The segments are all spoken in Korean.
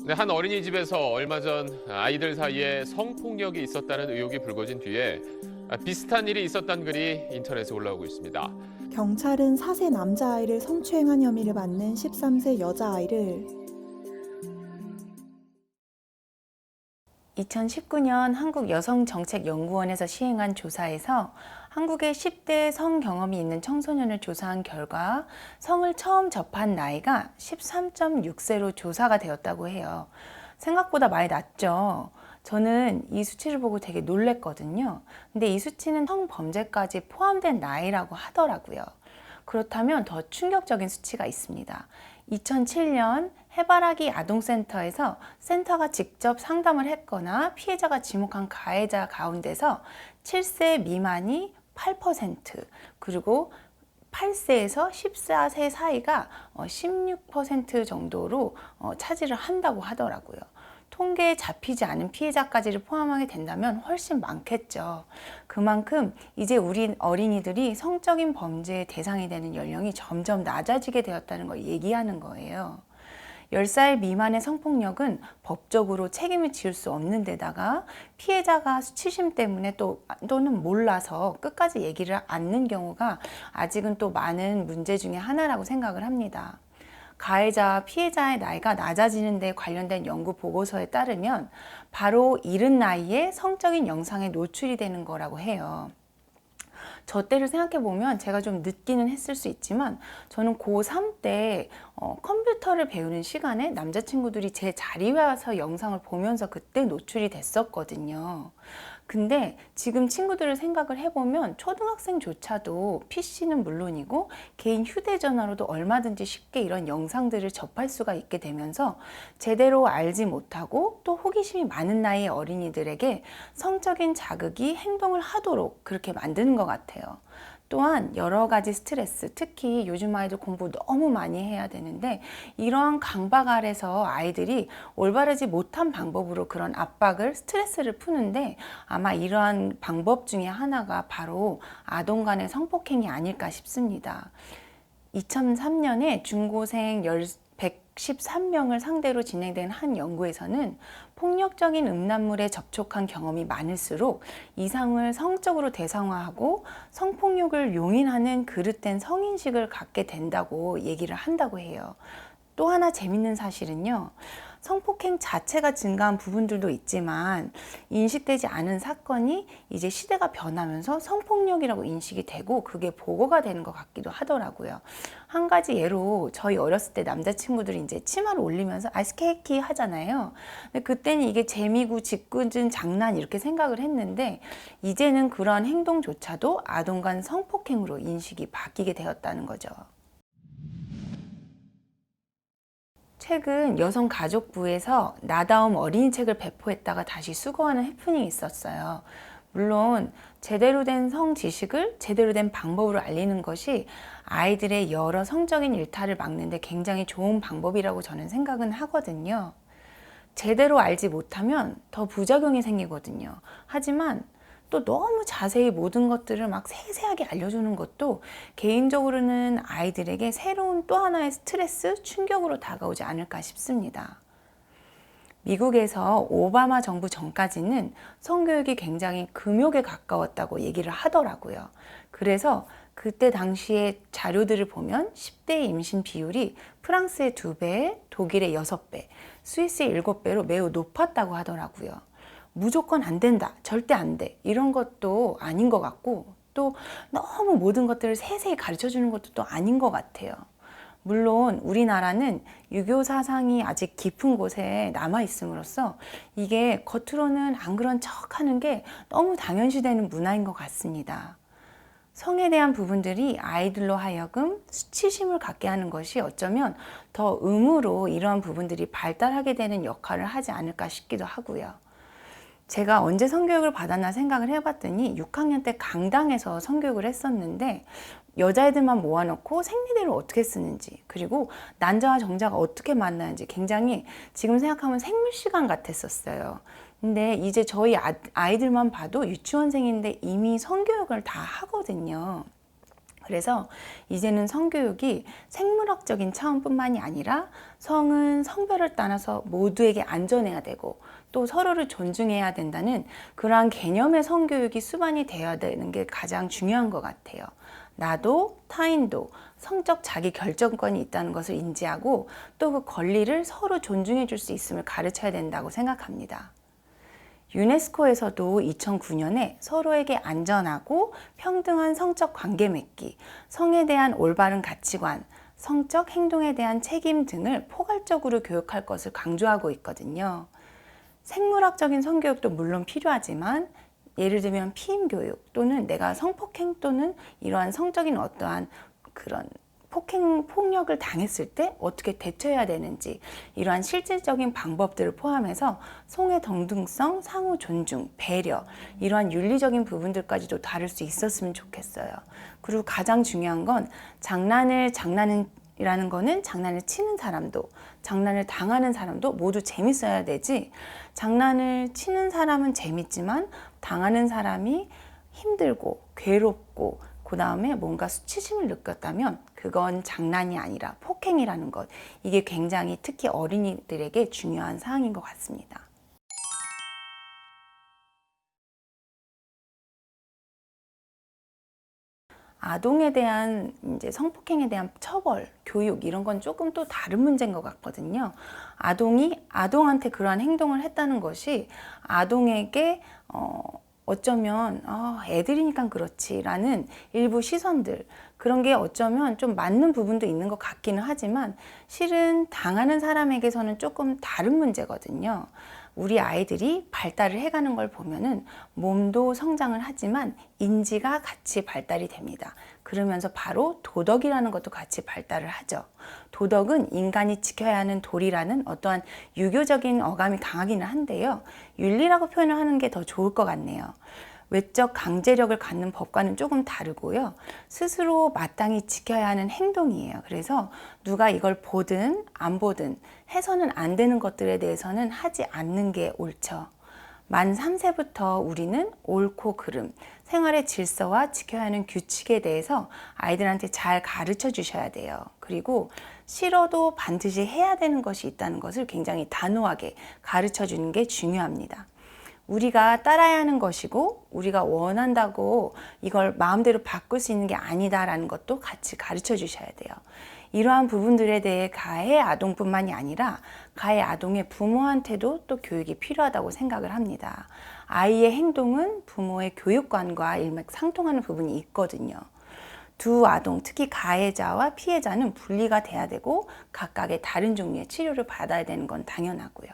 네, 한 어린이집에서 얼마 전 아이들 사이에 성폭력이 있었다는 의혹이 불거진 뒤에 비슷한 일이 있었다는 글이 인터넷에 올라오고 있습니다. 경찰은 4세 남자아이를 성추행한 혐의를 받는 13세 여자아이를 2019년 한국여성정책연구원에서 시행한 조사에서 한국의 10대 성 경험이 있는 청소년을 조사한 결과 성을 처음 접한 나이가 13.6세로 조사가 되었다고 해요. 생각보다 많이 낮죠. 저는 이 수치를 보고 되게 놀랬거든요. 근데 이 수치는 성범죄까지 포함된 나이라고 하더라고요. 그렇다면 더 충격적인 수치가 있습니다. 2007년 해바라기 아동센터에서 센터가 직접 상담을 했거나 피해자가 지목한 가해자 가운데서 7세 미만이 8%, 그리고 8세에서 14세 사이가 16% 정도로 차지를 한다고 하더라고요. 통계에 잡히지 않은 피해자까지를 포함하게 된다면 훨씬 많겠죠. 그만큼 이제 우리 어린이들이 성적인 범죄의 대상이 되는 연령이 점점 낮아지게 되었다는 걸 얘기하는 거예요. 10살 미만의 성폭력은 법적으로 책임을 지을 수 없는 데다가 피해자가 수치심 때문에 또는 몰라서 끝까지 얘기를 않는 경우가 아직은 또 많은 문제 중에 하나라고 생각을 합니다. 가해자, 피해자의 나이가 낮아지는 데 관련된 연구 보고서에 따르면 바로 이른 나이에 성적인 영상에 노출이 되는 거라고 해요. 저 때를 생각해 보면 제가 좀 늦기는 했을 수 있지만 저는 고3 때 컴퓨터를 배우는 시간에 남자친구들이 제 자리에 와서 영상을 보면서 그때 노출이 됐었거든요. 근데 지금 친구들을 생각을 해보면 초등학생조차도 PC는 물론이고 개인 휴대전화로도 얼마든지 쉽게 이런 영상들을 접할 수가 있게 되면서 제대로 알지 못하고 또 호기심이 많은 나이의 어린이들에게 성적인 자극이 행동을 하도록 그렇게 만드는 것 같아요. 또한 여러 가지 스트레스, 특히 요즘 아이들 공부 너무 많이 해야 되는데 이러한 강박 아래서 아이들이 올바르지 못한 방법으로 그런 압박을, 스트레스를 푸는데 아마 이러한 방법 중에 하나가 바로 아동 간의 성폭행이 아닐까 싶습니다. 2003년에 중고생 113명을 상대로 진행된 한 연구에서는 폭력적인 음란물에 접촉한 경험이 많을수록 이상을 성적으로 대상화하고 성폭력을 용인하는 그릇된 성인식을 갖게 된다고 얘기를 한다고 해요. 또 하나 재밌는 사실은요. 성폭행 자체가 증가한 부분들도 있지만 인식되지 않은 사건이 이제 시대가 변하면서 성폭력이라고 인식이 되고 그게 보고가 되는 것 같기도 하더라고요. 한 가지 예로 저희 어렸을 때 남자친구들이 이제 치마를 올리면서 아이스케이키 하잖아요. 근데 그때는 이게 재미고 짓궂은 장난 이렇게 생각을 했는데 이제는 그러한 행동조차도 아동 간 성폭행으로 인식이 바뀌게 되었다는 거죠. 최근 여성가족부에서 나다움 어린이책을 배포했다가 다시 수거하는 해프닝이 있었어요. 물론 제대로 된 성지식을 제대로 된 방법으로 알리는 것이 아이들의 여러 성적인 일탈을 막는 데 굉장히 좋은 방법이라고 저는 생각은 하거든요. 제대로 알지 못하면 더 부작용이 생기거든요. 하지만 또 너무 자세히 모든 것들을 막 세세하게 알려주는 것도 개인적으로는 아이들에게 새로운 또 하나의 스트레스, 충격으로 다가오지 않을까 싶습니다. 미국에서 오바마 정부 전까지는 성교육이 굉장히 금욕에 가까웠다고 얘기를 하더라고요. 그래서 그때 당시에 자료들을 보면 10대 임신 비율이 프랑스의 2배, 독일의 6배, 스위스의 7배로 매우 높았다고 하더라고요. 무조건 안 된다, 절대 안 돼, 이런 것도 아닌 것 같고 또 너무 모든 것들을 세세히 가르쳐 주는 것도 또 아닌 것 같아요. 물론 우리나라는 유교 사상이 아직 깊은 곳에 남아 있음으로써 이게 겉으로는 안 그런 척 하는 게 너무 당연시되는 문화인 것 같습니다. 성에 대한 부분들이 아이들로 하여금 수치심을 갖게 하는 것이 어쩌면 더 의무로 이러한 부분들이 발달하게 되는 역할을 하지 않을까 싶기도 하고요. 제가 언제 성교육을 받았나 생각을 해봤더니 6학년 때 강당에서 성교육을 했었는데 여자애들만 모아놓고 생리대를 어떻게 쓰는지, 그리고 난자와 정자가 어떻게 만나는지 굉장히 지금 생각하면 생물 시간 같았었어요. 근데 이제 저희 아이들만 봐도 유치원생인데 이미 성교육을 다 하거든요. 그래서 이제는 성교육이 생물학적인 차원뿐만이 아니라 성은 성별을 떠나서 모두에게 안전해야 되고 또 서로를 존중해야 된다는 그러한 개념의 성교육이 수반이 되어야 되는 게 가장 중요한 것 같아요. 나도 타인도 성적 자기 결정권이 있다는 것을 인지하고 또 그 권리를 서로 존중해 줄 수 있음을 가르쳐야 된다고 생각합니다. 유네스코에서도 2009년에 서로에게 안전하고 평등한 성적 관계 맺기, 성에 대한 올바른 가치관, 성적 행동에 대한 책임 등을 포괄적으로 교육할 것을 강조하고 있거든요. 생물학적인 성교육도 물론 필요하지만 예를 들면 피임 교육 또는 내가 성폭행 또는 이러한 성적인 어떠한 그런 폭력을 당했을 때 어떻게 대처해야 되는지 이러한 실질적인 방법들을 포함해서 성의 동등성, 상호 존중, 배려 이러한 윤리적인 부분들까지도 다룰 수 있었으면 좋겠어요. 그리고 가장 중요한 건 장난이라는 거는 장난을 치는 사람도 장난을 당하는 사람도 모두 재밌어야 되지 장난을 치는 사람은 재밌지만 당하는 사람이 힘들고 괴롭고 그 다음에 뭔가 수치심을 느꼈다면 그건 장난이 아니라 폭행이라는 것. 이게 굉장히 특히 어린이들에게 중요한 사항인 것 같습니다. 아동에 대한 이제 성폭행에 대한 처벌, 교육 이런 건 조금 또 다른 문제인 것 같거든요. 아동이 아동한테 그러한 행동을 했다는 것이 아동에게 어쩌면 애들이니까 그렇지라는 일부 시선들 그런 게 어쩌면 좀 맞는 부분도 있는 것 같기는 하지만 실은 당하는 사람에게서는 조금 다른 문제거든요. 우리 아이들이 발달을 해가는 걸 보면은 몸도 성장을 하지만 인지가 같이 발달이 됩니다. 그러면서 바로 도덕이라는 것도 같이 발달을 하죠. 도덕은 인간이 지켜야 하는 도리라는 어떠한 유교적인 어감이 강하기는 한데요. 윤리라고 표현을 하는 게 더 좋을 것 같네요. 외적 강제력을 갖는 법과는 조금 다르고요. 스스로 마땅히 지켜야 하는 행동이에요. 그래서 누가 이걸 보든 안 보든 해서는 안 되는 것들에 대해서는 하지 않는 게 옳죠. 만 3세부터 우리는 옳고 그름, 생활의 질서와 지켜야 하는 규칙에 대해서 아이들한테 잘 가르쳐 주셔야 돼요. 그리고 싫어도 반드시 해야 되는 것이 있다는 것을 굉장히 단호하게 가르쳐 주는 게 중요합니다. 우리가 따라야 하는 것이고 우리가 원한다고 이걸 마음대로 바꿀 수 있는 게 아니다라는 것도 같이 가르쳐 주셔야 돼요. 이러한 부분들에 대해 가해 아동뿐만이 아니라 가해 아동의 부모한테도 또 교육이 필요하다고 생각을 합니다. 아이의 행동은 부모의 교육관과 일맥상통하는 부분이 있거든요. 두 아동, 특히 가해자와 피해자는 분리가 돼야 되고 각각의 다른 종류의 치료를 받아야 되는 건 당연하고요.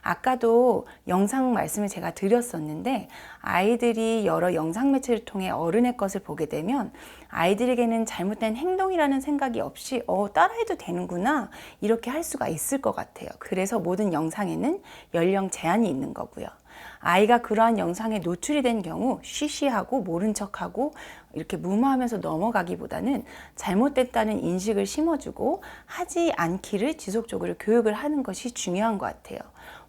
아까도 영상 말씀을 제가 드렸었는데 아이들이 여러 영상 매체를 통해 어른의 것을 보게 되면 아이들에게는 잘못된 행동이라는 생각이 없이 따라해도 되는구나 이렇게 할 수가 있을 것 같아요. 그래서 모든 영상에는 연령 제한이 있는 거고요. 아이가 그러한 영상에 노출이 된 경우 쉬쉬하고 모른 척하고 이렇게 무마하면서 넘어가기보다는 잘못됐다는 인식을 심어주고 하지 않기를 지속적으로 교육을 하는 것이 중요한 것 같아요.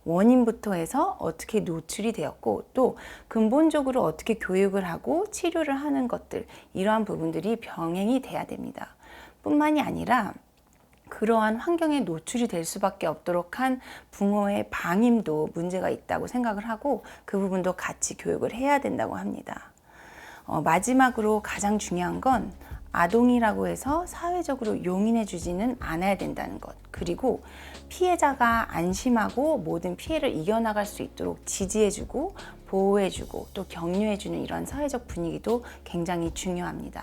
원인부터 해서 어떻게 노출이 되었고 또 근본적으로 어떻게 교육을 하고 치료를 하는 것들 이러한 부분들이 병행이 돼야 됩니다. 뿐만이 아니라 그러한 환경에 노출이 될 수밖에 없도록 한 부모의 방임도 문제가 있다고 생각을 하고 그 부분도 같이 교육을 해야 된다고 합니다. 마지막으로 가장 중요한 건 아동이라고 해서 사회적으로 용인해 주지는 않아야 된다는 것. 그리고 피해자가 안심하고 모든 피해를 이겨나갈 수 있도록 지지해주고 보호해주고 또 격려해주는 이런 사회적 분위기도 굉장히 중요합니다.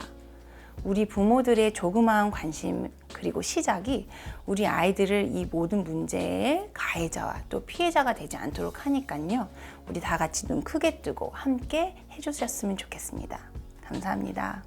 우리 부모들의 조그마한 관심 그리고 시작이 우리 아이들을 이 모든 문제의 가해자와 또 피해자가 되지 않도록 하니까요. 우리 다 같이 눈 크게 뜨고 함께 해주셨으면 좋겠습니다. 감사합니다.